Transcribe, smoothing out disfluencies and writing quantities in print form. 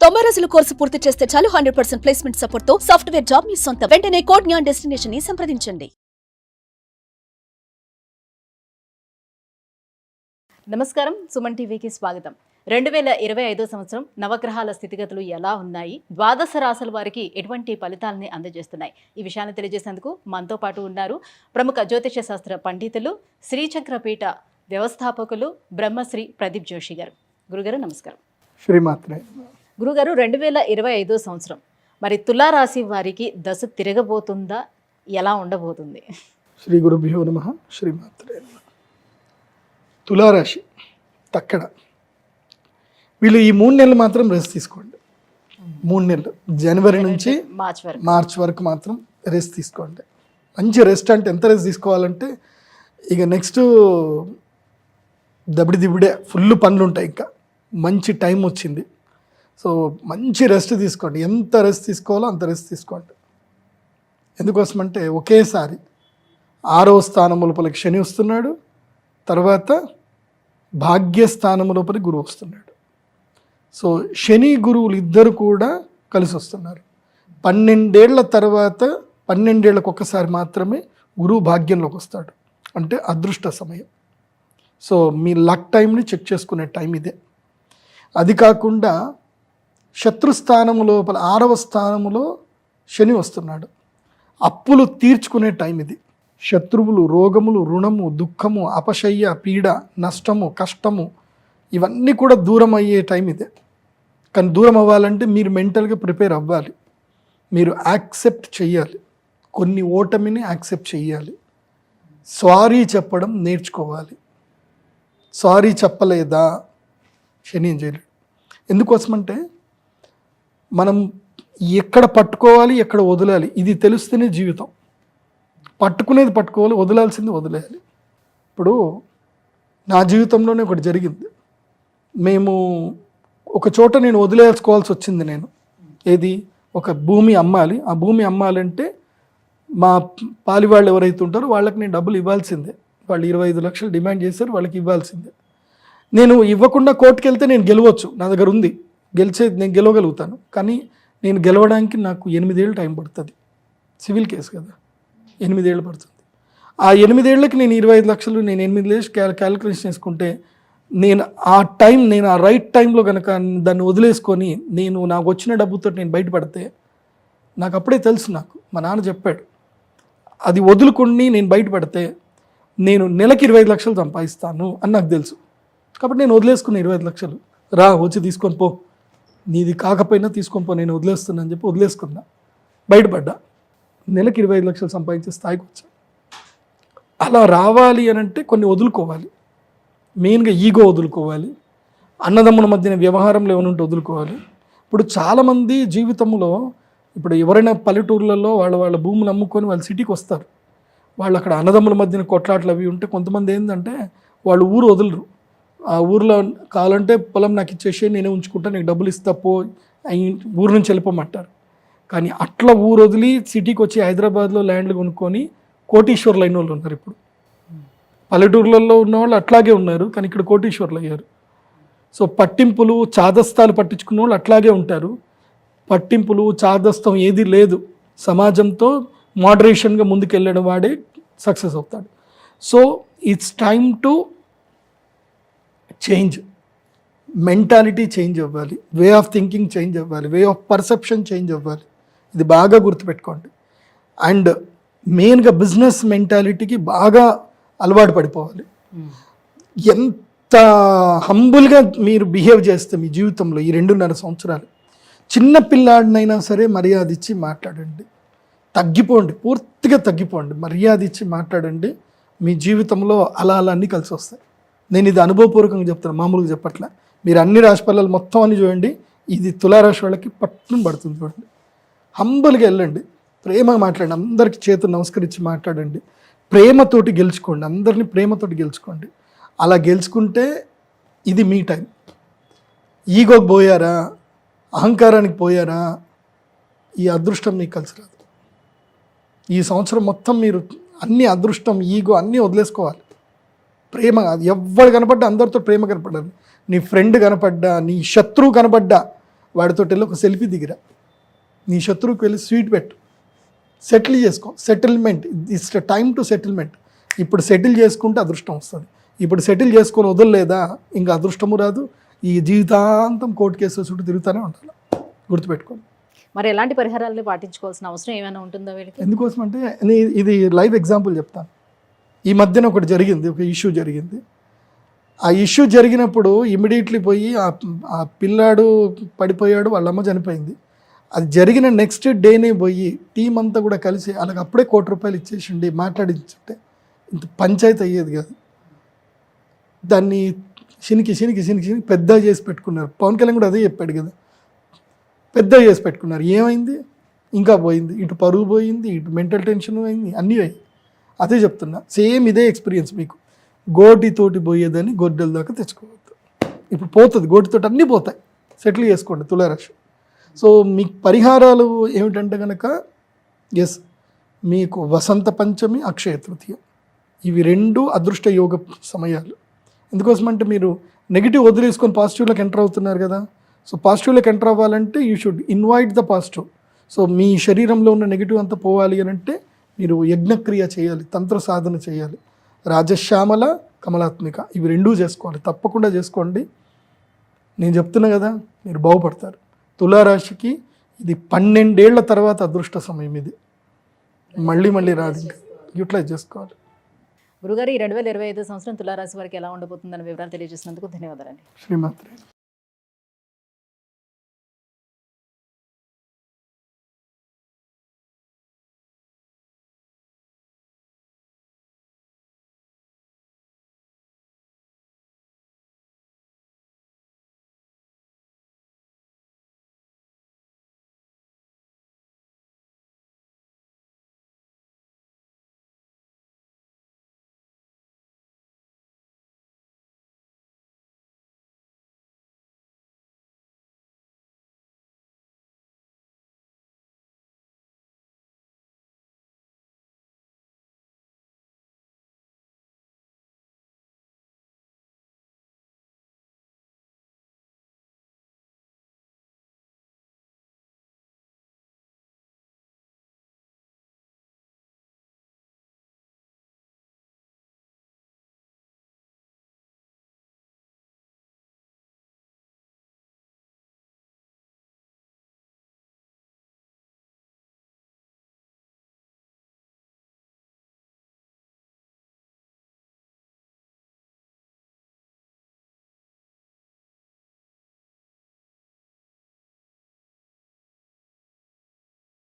90 రోజుల కోర్సు పూర్తి చేస్తే చాలు 100% ప్లేస్మెంట్ సపోర్ట్ తో సాఫ్ట్వేర్ జాబ్ మీ సొంతం. వెంటనే కోడ్ జ్ఞాన్ డెస్టినేషన్ ని సంప్రదించండి. నమస్కారం, సుమన్ టీవీకి స్వాగతం. 2025 సంవత్సరం నవగ్రహాల స్థితిగతులు ఎలా ఉన్నాయి, ద్వాదశ రాశుల వారికి ఎటువంటి ఫలితాలని అందజేస్తున్నాయి, ఈ విషయాన్ని తెలియజేసేందుకు మనతో పాటు ఉన్నారు ప్రముఖ జ్యోతిష శాస్త్ర పండితులు, శ్రీచక్రపీఠ వ్యవస్థాపకులు బ్రహ్మశ్రీ ప్రదీప్ జోషి గారు. గురుగారు నమస్కారం. శ్రీమాత్రే. గురుగారు, 2025 సంవత్సరం మరి తులారాశి వారికి దశ తిరగబోతుందా, ఎలా ఉండబోతుంది? శ్రీ గురుభ్యో నమః. శ్రీమాత్రే. తులారాశి తక్కడ వీళ్ళు ఈ 3 నెలలు మాత్రం రెస్ట్ తీసుకోండి. 3 నెలలు జనవరి నుంచి మార్చ్ వరకు మాత్రం రెస్ట్ తీసుకోండి. మంచి రెస్ట్ అంటే ఎంత రెస్ట్ తీసుకోవాలంటే ఇక నెక్స్ట్ దబిడిదిబిడే ఫుల్ పనులు ఉంటాయి. ఇంకా మంచి టైం వచ్చింది. సో మంచి రెస్ట్ తీసుకోండి. ఎంత రెస్ట్ తీసుకోవాలో అంత రెస్ట్ తీసుకోండి. ఎందుకోసమంటే ఒకేసారి 6వ స్థానం లోపలికి శని వస్తున్నాడు, తర్వాత భాగ్యస్థానం లోపలికి గురువు వస్తున్నాడు. సో శని గురువులు ఇద్దరు కూడా కలిసి వస్తున్నారు. 12 ఏళ్ల తర్వాత 12 ఏళ్ళకు ఒక్కసారి మాత్రమే గురువు భాగ్యంలోకి వస్తాడు, అంటే అదృష్ట సమయం. సో మీ లక్ టైంని చెక్ చేసుకునే టైం ఇదే. అది కాకుండా శత్రుస్థానము లోపల 6వ స్థానములో శని వస్తున్నాడు. అప్పులు తీర్చుకునే టైం ఇది. శత్రువులు, రోగములు, రుణము, దుఃఖము, అపశయ్య, పీడ, నష్టము, కష్టము ఇవన్నీ కూడా దూరం అయ్యే టైం ఇదే. కానీ దూరం అవ్వాలంటే మీరు మెంటల్గా ప్రిపేర్ అవ్వాలి. మీరు యాక్సెప్ట్ చెయ్యాలి. కొన్ని ఓటమిని యాక్సెప్ట్ చెయ్యాలి. సారీ చెప్పడం నేర్చుకోవాలి. సారీ చెప్పలేదా శని ఏం చేయలేడు. ఎందుకోసమంటే మనం ఎక్కడ పట్టుకోవాలి, ఎక్కడ వదలాలి ఇది తెలుస్తేనే జీవితం. పట్టుకునేది పట్టుకోవాలి, వదలాల్సింది వదిలేయాలి. ఇప్పుడు నా జీవితంలోనే ఒకటి జరిగింది. మేము ఒక చోట నేను వదిలేసుకోవాల్సి వచ్చింది. నేను ఏది ఒక భూమి అమ్మాలి. ఆ భూమి అమ్మాలంటే మా పాలి వాళ్ళు ఎవరైతే ఉంటారో వాళ్ళకి నేను డబ్బులు ఇవ్వాల్సిందే. వాళ్ళు 25 లక్షలు డిమాండ్ చేశారు, వాళ్ళకి ఇవ్వాల్సిందే. నేను ఇవ్వకుండా కోర్టుకు వెళ్తే నేను గెలవచ్చు, నా దగ్గర ఉంది, నేను గెలవగలుగుతాను. కానీ నేను గెలవడానికి నాకు 8 ఏళ్ళు టైం పడుతుంది. సివిల్ కేసు కదా, 8 ఏళ్ళు పడుతుంది. ఆ 8 ఏళ్ళకి నేను 25 లక్షలు నేను 8 ఏళ్ళు క్యాలిక్యులేషన్ చేసుకుంటే నేను ఆ రైట్ టైంలో కనుక దాన్ని వదిలేసుకొని నాకు వచ్చిన డబ్బుతో నేను బయటపడితే, నాకు అప్పుడే తెలుసు, నాకు మా నాన్న చెప్పాడు, అది వదులుకొని నేను బయటపడితే నేను నెలకి 25 లక్షలు సంపాదిస్తాను అని నాకు తెలుసు. కాబట్టి నేను వదిలేసుకున్న 25 లక్షలు, వచ్చి తీసుకొని పో, నీది కాకపోయినా తీసుకొని పో, నేను వదిలేస్తున్నా అని చెప్పి వదిలేసుకున్నా. బయటపడ్డా, నెలకి 25 లక్షలు సంపాదించే స్థాయికి వచ్చా. అలా రావాలి అని అంటే కొన్ని వదులుకోవాలి. మెయిన్గా ఈగో వదులుకోవాలి. అన్నదమ్ముల మధ్యన వ్యవహారంలో ఏమైనా వదులుకోవాలి. ఇప్పుడు చాలామంది జీవితంలో ఇప్పుడు ఎవరైనా పల్లెటూర్లలో వాళ్ళ భూములు అమ్ముకొని వాళ్ళు సిటీకి వస్తారు. వాళ్ళు అక్కడ అన్నదమ్ముల మధ్యన కొట్లాట్లు అవి ఉంటే కొంతమంది ఏంటంటే వాళ్ళు ఊరు వదలరు. ఆ ఊర్లో కావాలంటే పొలం నాకు ఇచ్చేసి నేనే ఉంచుకుంటా, నీకు డబ్బులు ఇస్తా పో, ఊరు నుంచి వెళ్ళిపోమంటారు. కానీ అట్లా ఊరు వదిలి సిటీకి వచ్చి హైదరాబాద్లో ల్యాండ్లు కొనుక్కొని కోటీశ్వర్లు అయిన వాళ్ళు ఉన్నారు. ఇప్పుడు పల్లెటూర్లలో ఉన్న వాళ్ళు అట్లాగే ఉన్నారు, కానీ ఇక్కడ కోటీశ్వర్లు అయ్యారు. సో పట్టింపులు, చాదస్తాలు పట్టించుకున్న వాళ్ళు అట్లాగే ఉంటారు. పట్టింపులు, చాదస్తం ఏది లేదు. సమాజంతో మోడరేషన్గా ముందుకెళ్ళడం వాడే సక్సెస్ అవుతాడు. So it's time to change. Mentality change అవ్వాలి, వే ఆఫ్ థింకింగ్ చేంజ్ అవ్వాలి, వే ఆఫ్ పర్సెప్షన్ చేంజ్ అవ్వాలి. ఇది బాగా గుర్తుపెట్టుకోండి. అండ్ మెయిన్గా బిజినెస్ మెంటాలిటీకి బాగా అలవాటు పడిపోవాలి. ఎంత హంబుల్గా మీరు బిహేవ్ చేస్తే మీ జీవితంలో ఈ 2.5 సంవత్సరాలు, చిన్న పిల్లాడినైనా సరే మర్యాద ఇచ్చి మాట్లాడండి. తగ్గిపోండి, పూర్తిగా తగ్గిపోండి, మర్యాద ఇచ్చి మాట్లాడండి. మీ జీవితంలో అలా అన్నీ కలిసి వస్తాయి. నేను ఇది అనుభవపూర్వకంగా చెప్తాను, మామూలుగా చెప్పట్లే. మీరు అన్ని రాశి ఫలాలు మొత్తం అని చూడండి, ఇది తులారాశి వాళ్ళకి పట్టును పడుతుంది. చూడండి, హంబుల్గా వెళ్ళండి, ప్రేమగా మాట్లాడండి, అందరికీ చేతులు నమస్కరించి మాట్లాడండి, ప్రేమతోటి గెలుచుకోండి, అందరినీ ప్రేమతోటి గెలుచుకోండి. అలా గెలుచుకుంటే ఇది మీ టైం. ఈగోకి పోయారా, అహంకారానికి పోయారా, ఈ అదృష్టం మీకు కలిసి రాదు. ఈ సంవత్సరం మొత్తం మీరు అన్ని అదృష్టం, ఈగో అన్నీ వదిలేసుకోవాలి. ప్రేమ, ఎవరు కనపడ్డా అందరితో ప్రేమ కనపడాలి. నీ ఫ్రెండ్ కనపడ్డా, నీ శత్రువు కనపడ్డా వాడితో వెళ్ళి ఒక సెల్ఫీ దిగిరా, నీ శత్రువుకి వెళ్ళి స్వీట్ పెట్టు, సెటిల్ చేసుకో. Settlement, it's time to settlement. ఇప్పుడు సెటిల్ చేసుకుంటే అదృష్టం వస్తుంది. ఇప్పుడు సెటిల్ చేసుకొని వదలలేదా ఇంకా అదృష్టము రాదు. ఈ జీవితాంతం కోర్టు కేసు చుట్టూ తిరుగుతూనే ఉండాలి, గుర్తుపెట్టుకోండి. మరి ఎలాంటి పరిహారాలు పాటించుకోవాల్సిన అవసరం ఏమైనా ఉంటుందో వీళ్ళకి? ఎందుకోసం అంటే ఇది లైవ్ ఎగ్జాంపుల్ చెప్తాను. ఈ మధ్యన ఒకటి జరిగింది, ఒక ఇష్యూ జరిగింది. ఆ ఇష్యూ జరిగినప్పుడు ఇమ్మీడియట్లీ పోయి ఆ పిల్లాడు పడిపోయాడు, వాళ్ళ అమ్మ చనిపోయింది. అది జరిగిన నెక్స్ట్ డేనే పోయి టీం అంతా కూడా కలిసి అలాగ అప్పుడే ₹1,00,00,000 ఇచ్చేసిండి మాట్లాడించుంటే ఇంత పంచాయతీ అయ్యేది కాదు. దాన్ని శనికి పెద్ద చేసి పెట్టుకున్నారు. పవన్ కళ్యాణ్ కూడా అదే చెప్పాడు కదా, పెద్ద చేసి పెట్టుకున్నారు. ఏమైంది? ఇంకా పోయింది, ఇటు పరుగు పోయింది, ఇటు మెంటల్ టెన్షన్ అయింది, అన్నీ అయ్యి. అదే చెప్తున్నా, సేమ్ ఇదే ఎక్స్పీరియన్స్ మీకు. గోటితోటి పోయేదని గొడ్డల దాకా తెచ్చుకోవద్దు. ఇప్పుడు పోతుంది, గోటితోటి అన్నీ పోతాయి. సెటిల్ చేసుకోండి తులారాశి. సో మీకు పరిహారాలు ఏమిటంటే కనుక, ఎస్, మీకు వసంత పంచమి, అక్షయ తృతీయ, ఇవి 2 అదృష్ట యోగ సమయాలు. ఎందుకోసమంటే మీరు నెగిటివ్ వదిలేసుకొని పాజిటివ్లోకి ఎంటర్ అవుతున్నారు కదా. సో పాజిటివ్లోకి ఎంటర్ అవ్వాలంటే you should invite the positive. So మీ శరీరంలో ఉన్న నెగిటివ్ అంతా పోవాలి అని అంటే మీరు యజ్ఞక్రియ చేయాలి, తంత్ర సాధన చేయాలి. రాజశ్యామల, కమలాత్మిక, ఇవి 2 చేసుకోవాలి, తప్పకుండా చేసుకోండి. నేను చెప్తున్నా కదా, మీరు బాగుపడతారు. తులారాశికి ఇది 12 ఏళ్ల తర్వాత అదృష్ట సమయం. ఇది మళ్ళీ రాదు, ఇంకా యూటిలైజ్ చేసుకోవాలి. గురుగారు, ఈ 2025 సంవత్సరం తులారాశి వారికి ఎలా ఉండబోతుందని వివరాలు తెలియజేసినందుకు ధన్యవాదాలండి. శ్రీమాత్రే.